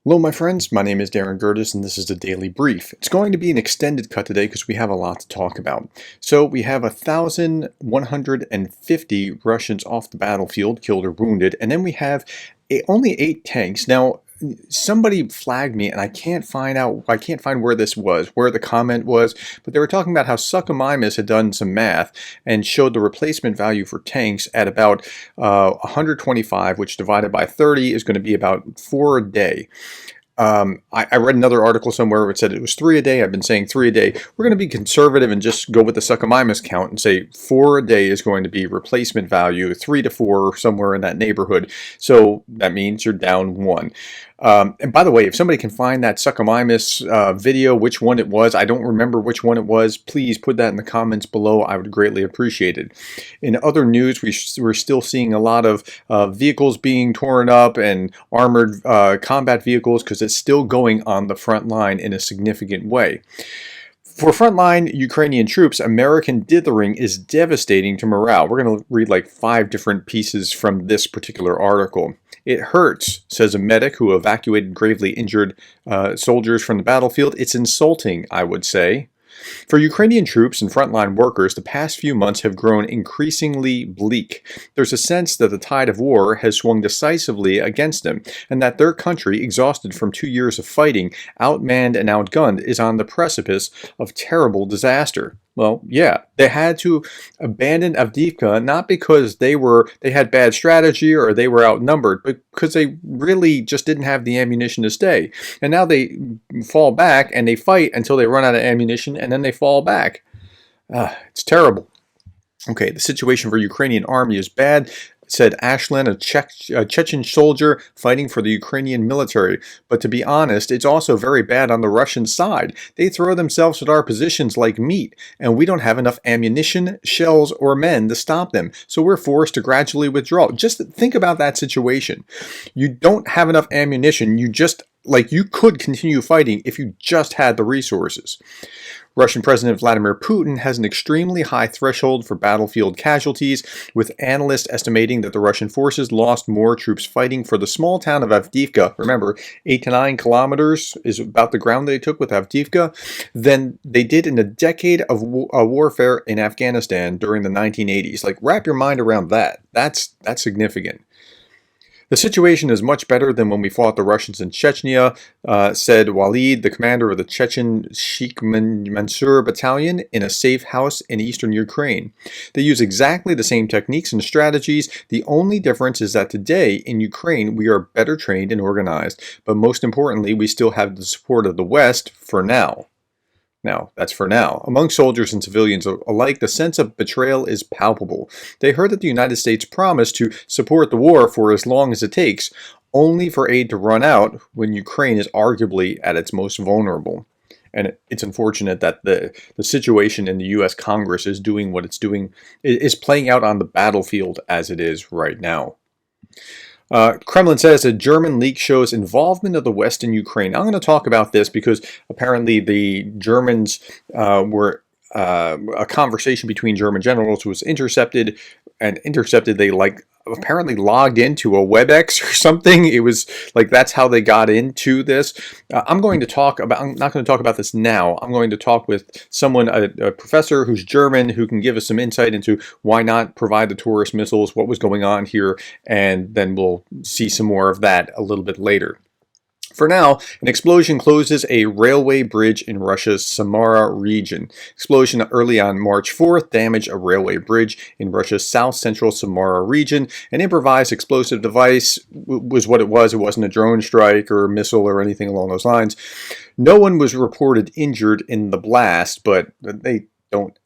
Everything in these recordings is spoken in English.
Hello my friends, my name is Darren Gerdes and this is the Daily Brief. It's going to be an extended cut today because we have a lot to talk about. So we have 1,150 Russians off the battlefield, killed or wounded, and then we have only 8 tanks. Now, somebody flagged me and I can't find where this was, where the comment was, but they were talking about how Suchomimus had done some math and showed the replacement value for tanks at about 125, which divided by 30 is going to be about 4 a day. I read another article somewhere where it said it was 3 a day. I've been saying 3 a day. We're going to be conservative and just go with the Suchomimus count and say 4 a day is going to be replacement value, 3 to 4, somewhere in that neighborhood. So that means you're down 1. And by the way, if somebody can find that Suchomimus video, which one it was, I don't remember which one it was, please put that in the comments below. I would greatly appreciate it. In other news, we're still seeing a lot of vehicles being torn up and armored combat vehicles because it's still going on the front line in a significant way. For frontline Ukrainian troops, American dithering is devastating to morale. We're going to read like 5 different pieces from this particular article. It hurts, says a medic who evacuated gravely injured soldiers from the battlefield. It's insulting, I would say. For Ukrainian troops and frontline workers, the past few months have grown increasingly bleak. There's a sense that the tide of war has swung decisively against them, and that their country, exhausted from 2 years of fighting, outmanned and outgunned, is on the precipice of terrible disaster. Well, yeah, they had to abandon Avdiivka not because they had bad strategy or they were outnumbered, but because they really just didn't have the ammunition to stay. And now they fall back and they fight until they run out of ammunition and then they fall back. It's terrible. Okay, the situation for Ukrainian army is bad, said Ashlan, a Chechen soldier fighting for the Ukrainian military. But to be honest, it's also very bad on the Russian side. They throw themselves at our positions like meat, and we don't have enough ammunition, shells, or men to stop them. So we're forced to gradually withdraw. Just think about that situation. You don't have enough ammunition. You could continue fighting if you just had the resources. Russian President Vladimir Putin has an extremely high threshold for battlefield casualties, with analysts estimating that the Russian forces lost more troops fighting for the small town of Avdiivka, remember, 8 to 9 kilometers is about the ground they took with Avdiivka, than they did in a decade of warfare in Afghanistan during the 1980s. Like, wrap your mind around that. That's significant. The situation is much better than when we fought the Russians in Chechnya, said Walid, the commander of the Chechen Sheikh Mansour battalion, in a safe house in eastern Ukraine. They use exactly the same techniques and strategies. The only difference is that today in Ukraine we are better trained and organized, but most importantly we still have the support of the West for now. Now, that's for now. Among soldiers and civilians alike, the sense of betrayal is palpable. They heard that the United States promised to support the war for as long as it takes, only for aid to run out when Ukraine is arguably at its most vulnerable. And it's unfortunate that the situation in the U.S. Congress is doing what it's doing, is playing out on the battlefield as it is right now. Kremlin says a German leak shows involvement of the West in Ukraine. I'm going to talk about this because apparently the Germans were a conversation between German generals was intercepted, they apparently logged into a WebEx or something. It was like that's how they got into this. I'm not going to talk about this now. I'm going to talk with someone, a professor who's German, who can give us some insight into why not provide the Taurus missiles, what was going on here, and then we'll see some more of that a little bit later. For now, an explosion closes a railway bridge in Russia's Samara region. Explosion early on March 4th damaged a railway bridge in Russia's south-central Samara region. An improvised explosive device was what it was. It wasn't a drone strike or a missile or anything along those lines. No one was reported injured in the blast, but they don't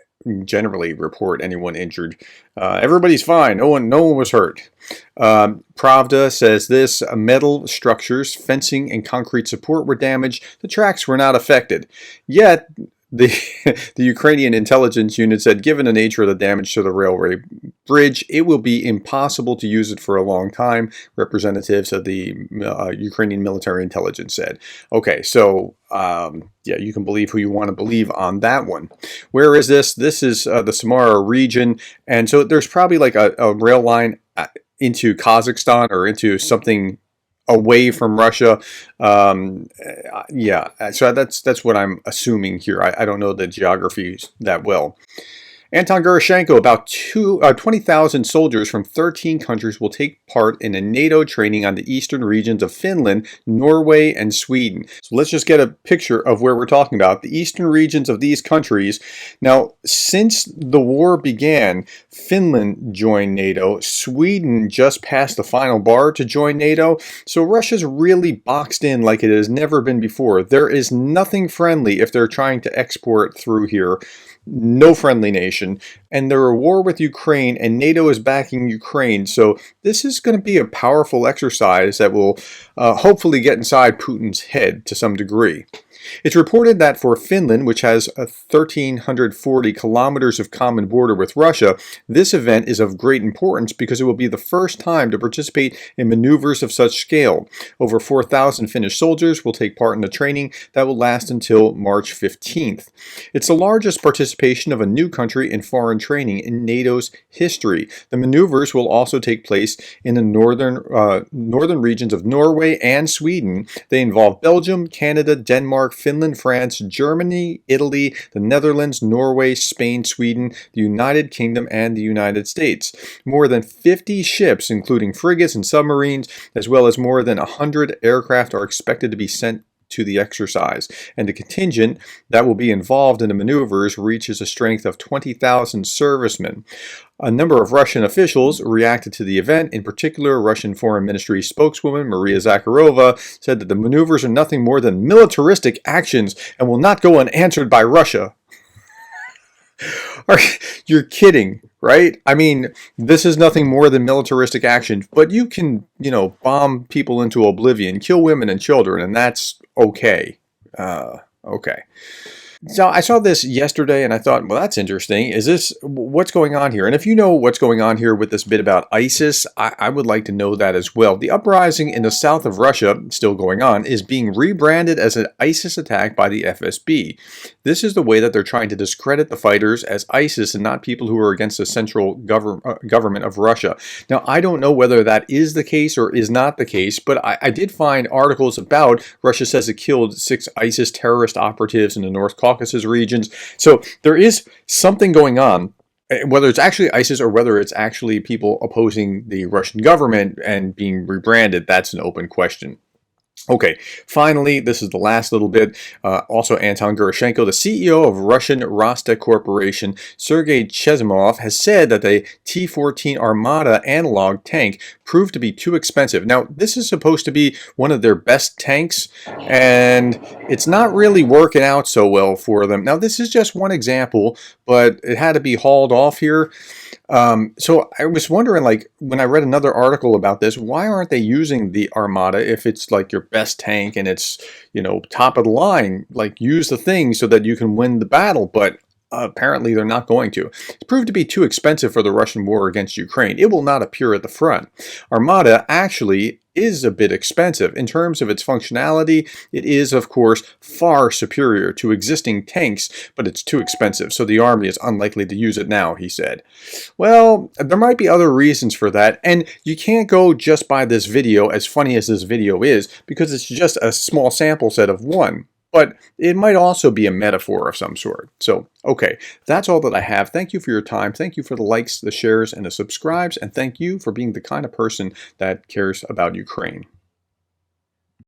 generally report anyone injured. Everybody's fine. No one was hurt. Pravda says this: metal structures, fencing, and concrete support were damaged. The tracks were not affected. Yet, the Ukrainian intelligence unit said, given the nature of the damage to the railway bridge, it will be impossible to use it for a long time, representatives of the Ukrainian military intelligence said. Okay, so yeah, you can believe who you want to believe on that one. Where is this? This is the Samara region, and so there's probably like a rail line into Kazakhstan or into something away from Russia. Yeah, so that's what I'm assuming here. I don't know the geography that well. Anton Gurashenko, about 20,000 soldiers from 13 countries will take part in a NATO training on the eastern regions of Finland, Norway, and Sweden. So let's just get a picture of where we're talking about. The eastern regions of these countries. Now, since the war began, Finland joined NATO. Sweden just passed the final bar to join NATO. So Russia's really boxed in like it has never been before. There is nothing friendly if they're trying to export through here. No friendly nation, and they're at war with Ukraine, and NATO is backing Ukraine. So this is going to be a powerful exercise that will hopefully get inside Putin's head to some degree. It's reported that for Finland, which has 1,340 kilometers of common border with Russia, this event is of great importance because it will be the first time to participate in maneuvers of such scale. Over 4,000 Finnish soldiers will take part in the training that will last until March 15th. It's the largest participation of a new country in foreign training in NATO's history. The maneuvers will also take place in the northern regions of Norway and Sweden. They involve Belgium, Canada, Denmark, Finland, France, Germany, Italy, the Netherlands, Norway, Spain, Sweden, the United Kingdom, and the United States. More than 50 ships, including frigates and submarines, as well as more than 100 aircraft, are expected to be sent to the exercise, and the contingent that will be involved in the maneuvers reaches a strength of 20,000 servicemen. A number of Russian officials reacted to the event. In particular, Russian Foreign Ministry spokeswoman Maria Zakharova said that the maneuvers are nothing more than militaristic actions and will not go unanswered by Russia. You're kidding, right? I mean, this is nothing more than militaristic action, but you can, bomb people into oblivion, kill women and children, and that's okay. Okay. So I saw this yesterday and I thought, well, that's interesting. What's going on here? And if you know what's going on here with this bit about ISIS, I would like to know that as well. The uprising in the south of Russia, still going on, is being rebranded as an ISIS attack by the FSB. This is the way that they're trying to discredit the fighters as ISIS and not people who are against the central government of Russia. Now, I don't know whether that is the case or is not the case, but I did find articles about Russia says it killed 6 ISIS terrorist operatives in the North Caucasus regions. So there is something going on. Whether it's actually ISIS or whether it's actually people opposing the Russian government and being rebranded, that's an open question. Okay, finally, this is the last little bit. Also, Anton Gurashenko, the CEO of Russian Rostec Corporation, Sergei Chezimov, has said that the T-14 Armata analog tank proved to be too expensive. Now, this is supposed to be one of their best tanks, and it's not really working out so well for them. Now, this is just one example, but it had to be hauled off here. So I was wondering, like, when I read another article about this, why aren't they using the Armata if it's like your best tank and it's, top of the line? Like, use the thing so that you can win the battle, but apparently they're not going to. It's proved to be too expensive for the Russian war against Ukraine. It will not appear at the front. Armata actually is a bit expensive. In terms of its functionality, it is, of course, far superior to existing tanks, but it's too expensive, so the army is unlikely to use it now, he said. Well, there might be other reasons for that, and you can't go just by this video, as funny as this video is, because it's just a small sample set of one. But it might also be a metaphor of some sort. So, okay, that's all that I have. Thank you for your time. Thank you for the likes, the shares, and the subscribes. And thank you for being the kind of person that cares about Ukraine.